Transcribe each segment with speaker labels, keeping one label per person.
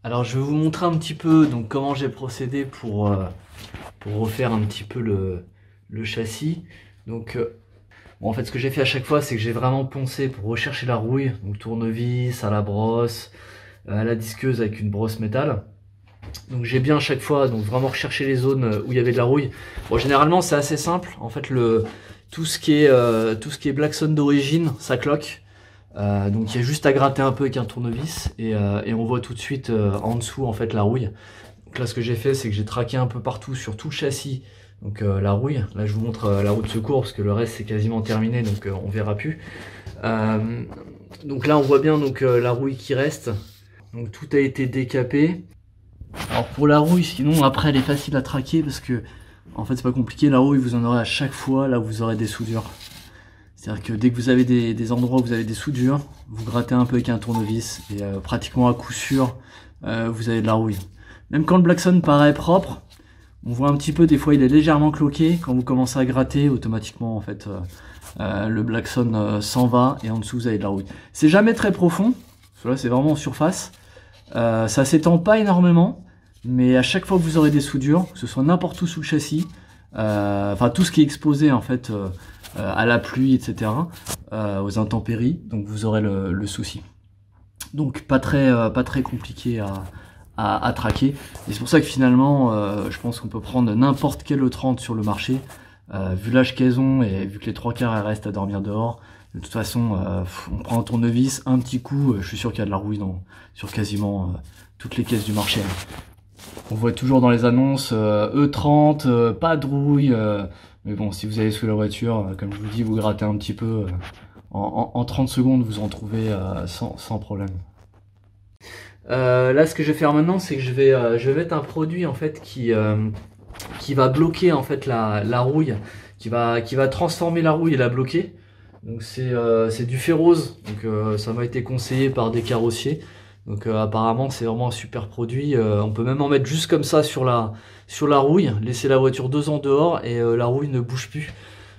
Speaker 1: Alors je vais vous montrer un petit peu donc comment j'ai procédé pour refaire un petit peu le châssis. Donc bon, en fait ce que j'ai fait à chaque fois c'est que j'ai vraiment poncé pour rechercher la rouille, donc tournevis, à la brosse, à la disqueuse avec une brosse métal. Donc j'ai bien à chaque fois donc vraiment recherché les zones où il y avait de la rouille. Bon généralement c'est assez simple, en fait tout ce qui est Blackson d'origine ça cloque. Donc il y a juste à gratter un peu avec un tournevis et on voit tout de suite en dessous en fait la rouille. Donc là ce que j'ai fait c'est que j'ai traqué un peu partout sur tout le châssis. Donc la rouille, là je vous montre la roue de secours parce que le reste c'est quasiment terminé donc on verra plus. Euh, donc là on voit bien donc la rouille qui reste. Donc tout a été décapé. Alors pour la rouille sinon après elle est facile à traquer parce que en fait c'est pas compliqué, la rouille vous en aurez à chaque fois là où vous aurez des soudures. C'est-à-dire que dès que vous avez des endroits où vous avez des soudures, vous grattez un peu avec un tournevis et pratiquement à coup sûr, vous avez de la rouille. Même quand le Blackson paraît propre, on voit un petit peu, des fois il est légèrement cloqué. Quand vous commencez à gratter, automatiquement en fait, le Blackson s'en va et en dessous vous avez de la rouille. C'est jamais très profond, cela c'est vraiment en surface. Ça s'étend pas énormément, mais à chaque fois que vous aurez des soudures, que ce soit n'importe où sous le châssis, enfin tout ce qui est exposé en fait à la pluie, etc., aux intempéries, donc vous aurez le souci. Donc pas très compliqué à traquer. Et c'est pour ça que finalement, je pense qu'on peut prendre n'importe quelle E30 sur le marché, vu l'âge qu'elles ont et vu que les trois quarts elles restent à dormir dehors. De toute façon, on prend un tournevis, un petit coup, je suis sûr qu'il y a de la rouille sur quasiment toutes les caisses du marché. On voit toujours dans les annonces E30, pas de rouille. Mais bon, si vous allez sous la voiture, comme je vous dis, vous grattez un petit peu. En 30 secondes, vous en trouvez sans problème. Là, ce que je vais faire maintenant, c'est que je vais mettre un produit en fait qui va bloquer en fait la rouille, qui va transformer la rouille et la bloquer. Donc c'est du ferrose. Donc ça m'a été conseillé par des carrossiers. Donc apparemment c'est vraiment un super produit. On peut même en mettre juste comme ça sur la rouille, laisser la voiture 2 ans dehors et la rouille ne bouge plus.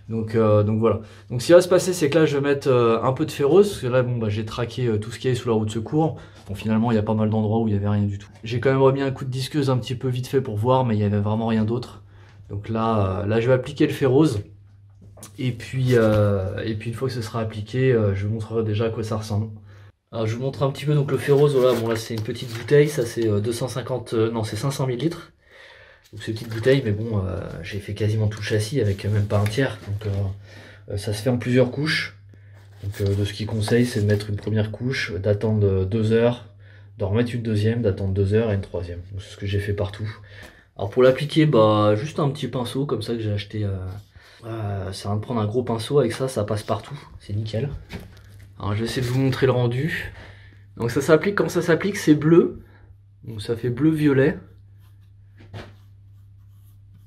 Speaker 1: Donc voilà. Donc ce qui va se passer c'est que là je vais mettre un peu de ferrose, parce que là bon, bah, j'ai traqué tout ce qu'il y avait sous la roue de secours. Bon finalement il y a pas mal d'endroits où il n'y avait rien du tout. J'ai quand même remis un coup de disqueuse un petit peu vite fait pour voir, mais il n'y avait vraiment rien d'autre. Donc là je vais appliquer le ferrose. Et puis une fois que ce sera appliqué, je vous montrerai déjà à quoi ça ressemble. Alors je vous montre un petit peu donc le ferrose. Voilà, bon là c'est une petite bouteille, ça c'est 250, non c'est 500 millilitres. Donc c'est une petite bouteille, mais bon, j'ai fait quasiment tout le châssis avec même pas un tiers. Donc ça se fait en plusieurs couches. Donc de ce qu'il conseille, c'est de mettre une première couche, d'attendre 2 heures, d'en remettre une deuxième, d'attendre 2 heures et une troisième. C'est ce que j'ai fait partout. Alors pour l'appliquer, bah juste un petit pinceau comme ça que j'ai acheté. Ça va me prendre un gros pinceau, avec ça, ça passe partout. C'est nickel. Alors je vais essayer de vous montrer le rendu. Donc ça s'applique, quand ça s'applique, c'est bleu. Donc ça fait bleu-violet.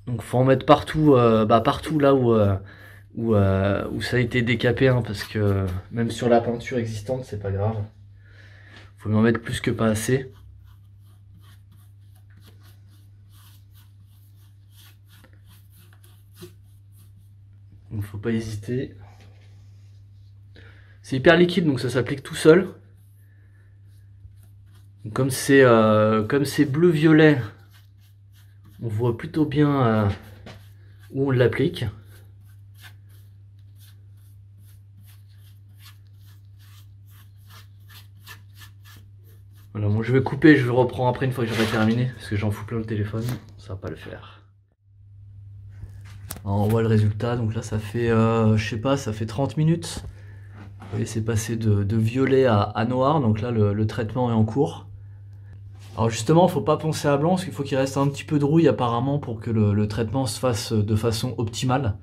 Speaker 1: Donc faut en mettre partout, partout là où ça a été décapé, hein, parce que même sur la peinture existante, c'est pas grave. Faut en mettre plus que pas assez. Donc faut pas hésiter. C'est hyper liquide, donc ça s'applique tout seul. Donc, comme c'est bleu-violet, on voit plutôt bien où on l'applique. Voilà, bon, je vais couper, je reprends après une fois que j'aurai terminé, parce que j'en fous plein le téléphone, ça va pas le faire. Alors, on voit le résultat, donc là ça fait, je sais pas, ça fait 30 minutes. Vous voyez, c'est passé de violet à noir, donc là le traitement est en cours. Alors justement, faut pas poncer à blanc, parce qu'il faut qu'il reste un petit peu de rouille apparemment pour que le traitement se fasse de façon optimale.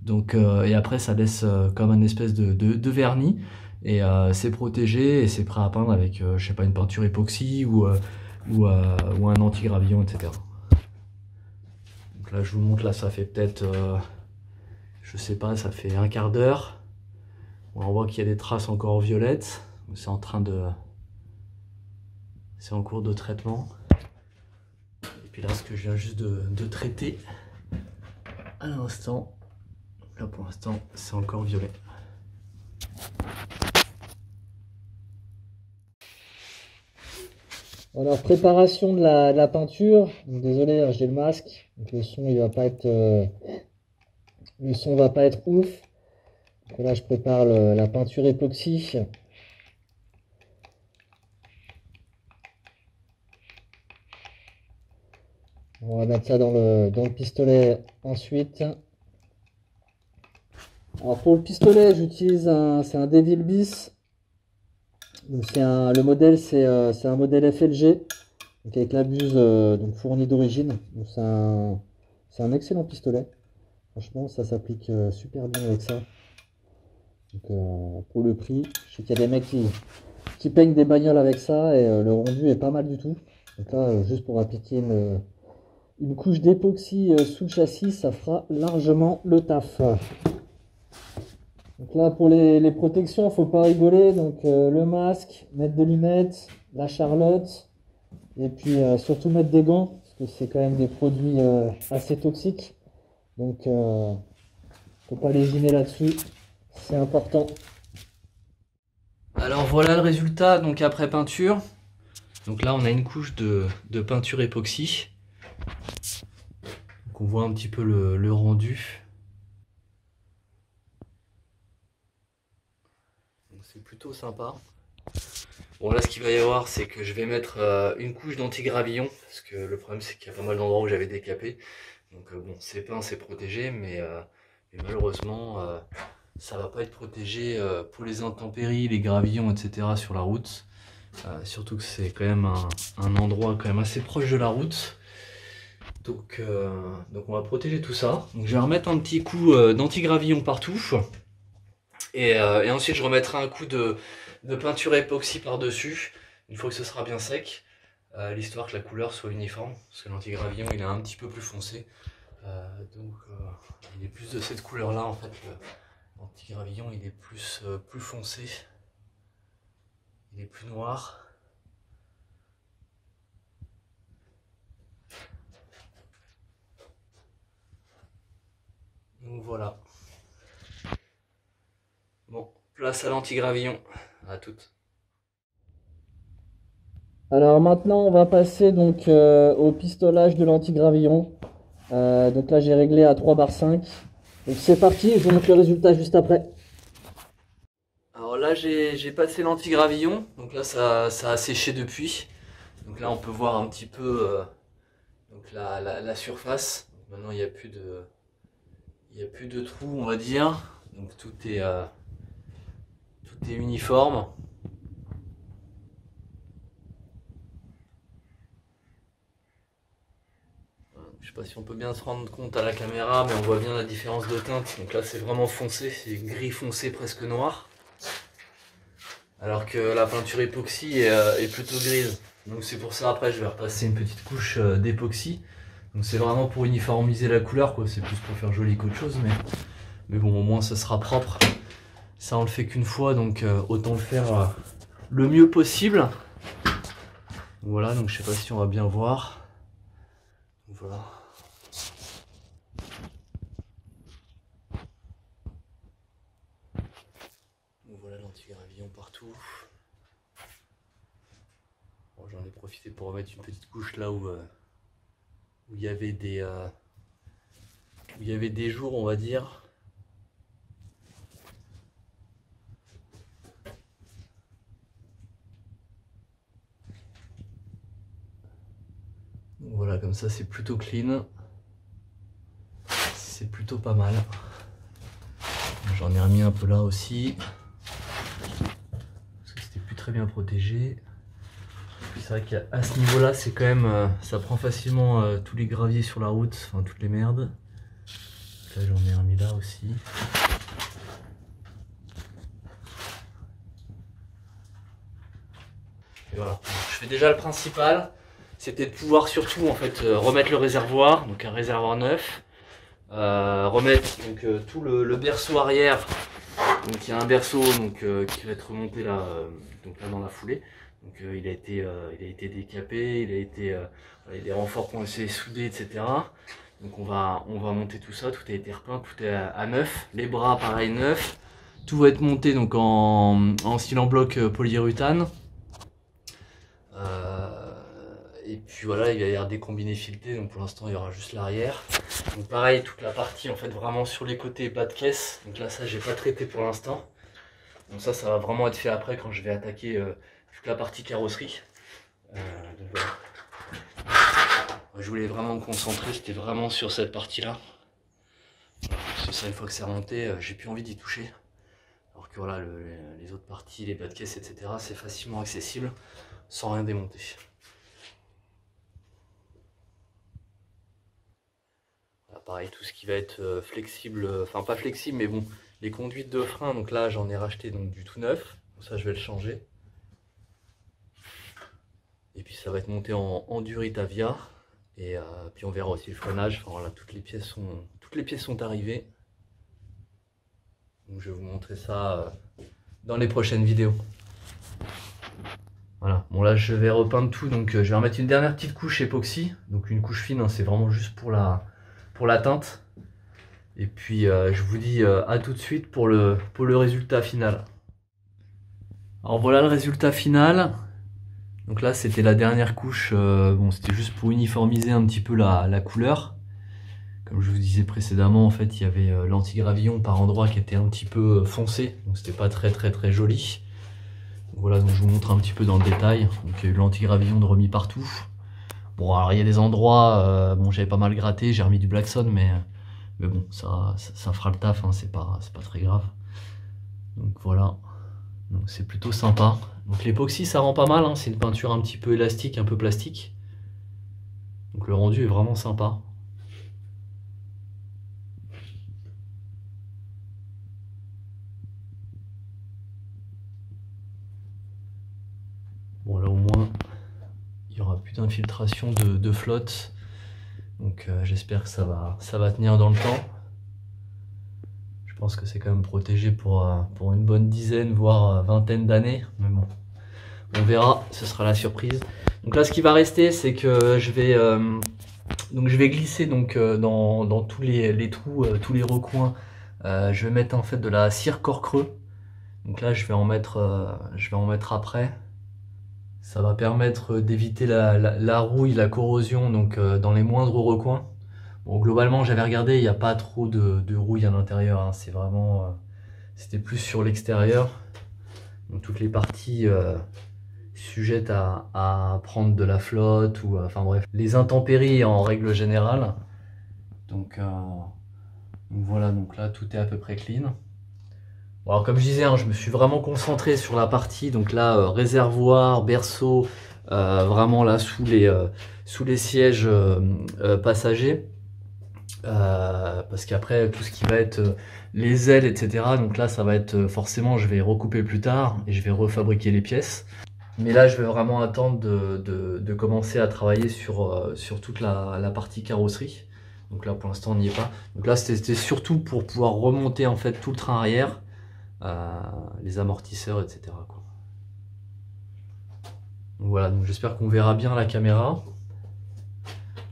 Speaker 1: Donc, et après ça laisse comme un espèce de vernis. Et c'est protégé et c'est prêt à peindre avec, je sais pas, une peinture époxy ou un anti-gravillon, etc. Donc là, je vous montre, là, ça fait peut-être, je sais pas, ça fait un quart d'heure. On voit qu'il y a des traces encore violettes. C'est c'est en cours de traitement. Et puis là, ce que je viens juste de traiter à l'instant, là pour l'instant, c'est encore violet.
Speaker 2: Alors, préparation de la peinture. Donc, désolé, hein, j'ai le masque. Donc, le son, il va pas être, le son va pas être ouf. Donc, là, je prépare la peinture époxy. On va mettre ça dans le pistolet ensuite. Alors, pour le pistolet, c'est un Devil Bis. Donc, le modèle, c'est un modèle FLG. Donc, avec la buse donc fournie d'origine. Donc, c'est un excellent pistolet. Franchement, ça s'applique super bien avec ça. Donc, pour le prix, je sais qu'il y a des mecs qui peignent des bagnoles avec ça et le rendu est pas mal du tout. Donc là, juste pour appliquer une couche d'époxy sous le châssis, ça fera largement le taf. Donc là, pour les protections, faut pas rigoler. Donc le masque, mettre des lunettes, la charlotte, et puis surtout mettre des gants, parce que c'est quand même des produits assez toxiques. Donc faut pas lésiner là-dessus, c'est important.
Speaker 1: Alors voilà le résultat donc après peinture. Donc là on a une couche de peinture époxy. Donc on voit un petit peu le rendu. C'est plutôt sympa. Bon là ce qu'il va y avoir c'est que je vais mettre une couche d'anti-gravillon. Parce que le problème c'est qu'il y a pas mal d'endroits où j'avais décapé. Donc bon c'est peint, c'est protégé mais malheureusement ça va pas être protégé pour les intempéries, les gravillons etc. sur la route. Surtout que c'est quand même un endroit quand même assez proche de la route. Donc on va protéger tout ça. Donc je vais remettre un petit coup d'anti-gravillon partout. Et ensuite je remettrai un coup de peinture époxy par-dessus, une fois que ce sera bien sec, l'histoire que la couleur soit uniforme, parce que l'anti-gravillon il est un petit peu plus foncé. Donc il est plus de cette couleur là en fait, l'anti-gravillon il est plus foncé, il est plus noir. Donc voilà. Bon, place à l'anti-gravillon. À toutes.
Speaker 2: Alors maintenant, on va passer donc au pistolage de l'anti-gravillon. Donc là, j'ai réglé à 3 bar 5. Donc c'est parti, je vous montre le résultat juste après.
Speaker 1: Alors là, j'ai passé l'anti-gravillon. Donc là, ça a séché depuis. Donc là, on peut voir un petit peu donc la surface. Donc maintenant, il n'y a plus de trous, on va dire. Donc tout est uniforme. Je sais pas si on peut bien se rendre compte à la caméra, mais on voit bien la différence de teinte. Donc là, c'est vraiment foncé, c'est gris foncé presque noir. Alors que la peinture époxy est plutôt grise. Donc c'est pour ça après je vais repasser une petite couche d'époxy. Donc c'est vraiment pour uniformiser la couleur quoi, c'est plus pour faire joli qu'autre chose mais bon au moins ça sera propre. Ça on le fait qu'une fois donc autant le faire le mieux possible. Voilà donc je sais pas si on va bien voir. Voilà. Donc voilà l'anti-gravillon partout. Bon, j'en ai profité pour remettre une petite couche là où il y avait des jours on va dire. Donc voilà comme ça c'est plutôt clean. C'est plutôt pas mal. J'en ai remis un peu là aussi. Parce que c'était plus très bien protégé. C'est vrai qu'à ce niveau là c'est quand même ça prend facilement tous les graviers sur la route, enfin toutes les merdes. Là j'en ai remis là aussi. Et voilà. Je fais déjà le principal, c'était de pouvoir surtout en fait remettre le réservoir, donc un réservoir neuf. Remettre donc tout le berceau arrière. Donc il y a un berceau donc qui va être remonté là, donc là dans la foulée. Donc il a été décapé, il y a des renforts qui ont été soudés, etc. Donc on va monter tout ça, tout a été repeint, tout est à neuf. Les bras pareil neuf. Tout va être monté donc en style en bloc polyurethane. Et puis voilà, il va y avoir des combinés filetés, donc pour l'instant il y aura juste l'arrière. Donc pareil, toute la partie en fait vraiment sur les côtés bas de caisse. Donc là ça j'ai pas traité pour l'instant. Donc ça va vraiment être fait après quand je vais attaquer toute la partie carrosserie. Donc voilà. Je voulais vraiment me concentrer, c'était vraiment sur cette partie-là. Parce que ça, une fois que c'est remonté, j'ai plus envie d'y toucher. Alors que voilà, les autres parties, les bas de caisse, etc., c'est facilement accessible sans rien démonter. Voilà, pareil, tout ce qui va être flexible, enfin pas flexible, mais bon, les conduites de frein, donc là j'en ai racheté donc, du tout neuf. Donc ça je vais le changer. Et puis ça va être monté en Duritavia. Et puis on verra aussi le freinage. Enfin voilà, toutes les pièces sont arrivées. Donc je vais vous montrer ça dans les prochaines vidéos. Voilà, bon là je vais repeindre tout, donc je vais remettre une dernière petite couche époxy. Donc une couche fine, hein, c'est vraiment juste pour la teinte. Et puis je vous dis à tout de suite pour le résultat final. Alors voilà le résultat final. Donc là c'était la dernière couche, bon c'était juste pour uniformiser un petit peu la couleur. Comme je vous disais précédemment, en fait il y avait l'anti-gravillon par endroits qui était un petit peu foncé, donc c'était pas très joli. Donc voilà, donc je vous montre un petit peu dans le détail. Donc il y a eu l'anti-gravillon de remis partout. Bon alors il y a des endroits, bon j'avais pas mal gratté, j'ai remis du Blackson, mais bon ça fera le taf, hein, c'est pas très grave. Donc voilà, donc c'est plutôt sympa. Donc l'époxy ça rend pas mal, hein. C'est une peinture un petit peu élastique, un peu plastique. Donc le rendu est vraiment sympa. Bon là au moins il n'y aura plus d'infiltration de flotte. Donc j'espère que ça va tenir dans le temps. Je pense que c'est quand même protégé pour une bonne dizaine, voire vingtaine d'années. Mais bon, on verra, ce sera la surprise. Donc là, ce qui va rester, c'est que je vais glisser donc, dans tous les trous, tous les recoins. Je vais mettre en fait de la cire corps creux. Donc là, je vais en mettre après. Ça va permettre d'éviter la rouille, la corrosion donc, dans les moindres recoins. Bon, globalement, j'avais regardé, il n'y a pas trop de rouille à l'intérieur. Hein. C'est vraiment, c'était plus sur l'extérieur. Donc toutes les parties sujettes à prendre de la flotte ou enfin bref, les intempéries en règle générale. Donc voilà, donc là tout est à peu près clean. Bon, alors comme je disais, hein, je me suis vraiment concentré sur la partie donc là réservoir, berceau, vraiment là sous les sièges passagers. Parce qu'après tout ce qui va être les ailes etc, donc là ça va être forcément, je vais recouper plus tard et je vais refabriquer les pièces, mais là je vais vraiment attendre de commencer à travailler sur toute la partie carrosserie. Donc là pour l'instant on n'y est pas, donc là c'était surtout pour pouvoir remonter en fait tout le train arrière, les amortisseurs etc quoi. Donc voilà, donc j'espère qu'on verra bien la caméra.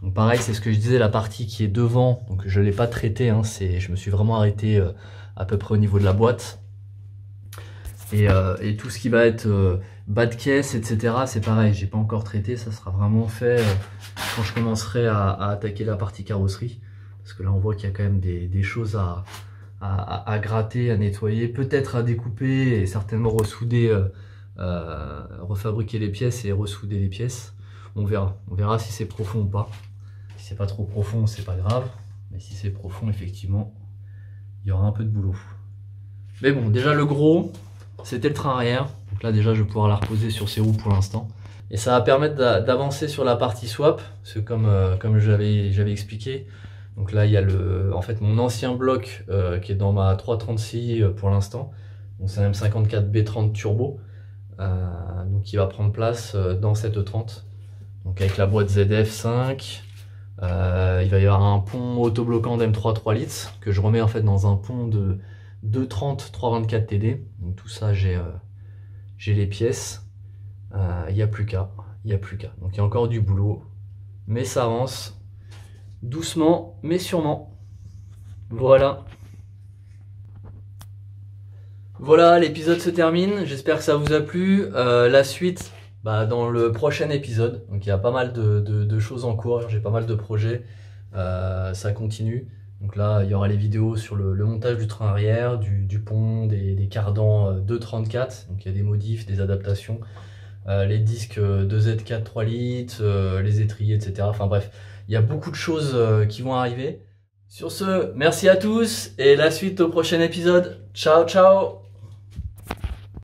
Speaker 1: Donc pareil, c'est ce que je disais, la partie qui est devant, donc je ne l'ai pas traité, hein, je me suis vraiment arrêté à peu près au niveau de la boîte. Et tout ce qui va être bas de caisse, etc., c'est pareil, j'ai pas encore traité, ça sera vraiment fait quand je commencerai à attaquer la partie carrosserie. Parce que là on voit qu'il y a quand même des choses à gratter, à nettoyer, peut-être à découper et certainement ressouder, refabriquer les pièces et ressouder les pièces. On verra si c'est profond ou pas. Si c'est pas trop profond, c'est pas grave. Mais si c'est profond, effectivement, il y aura un peu de boulot. Mais bon, déjà le gros, c'était le train arrière. Donc là déjà, je vais pouvoir la reposer sur ses roues pour l'instant. Et ça va permettre d'avancer sur la partie swap. Parce que comme j'avais expliqué, donc là il y a en fait mon ancien bloc qui est dans ma 330 pour l'instant. Donc c'est un M54 B30 turbo. Donc qui va prendre place dans cette 30. Donc avec la boîte ZF5, il va y avoir un pont autobloquant d'M3 3 litres que je remets en fait dans un pont de 230 324 TD. Donc tout ça, j'ai les pièces. Il n'y a plus qu'à. Donc il y a encore du boulot, mais ça avance doucement mais sûrement. Voilà. Voilà, l'épisode se termine. J'espère que ça vous a plu. La suite dans le prochain épisode. Donc il y a pas mal de choses en cours, j'ai pas mal de projets, ça continue. Donc là, il y aura les vidéos sur le montage du train arrière, du pont, des cardans 234. Donc il y a des modifs, des adaptations, les disques 2Z4 3 litres, les étriers, etc. Enfin bref, il y a beaucoup de choses qui vont arriver. Sur ce, merci à tous et la suite au prochain épisode. Ciao, ciao!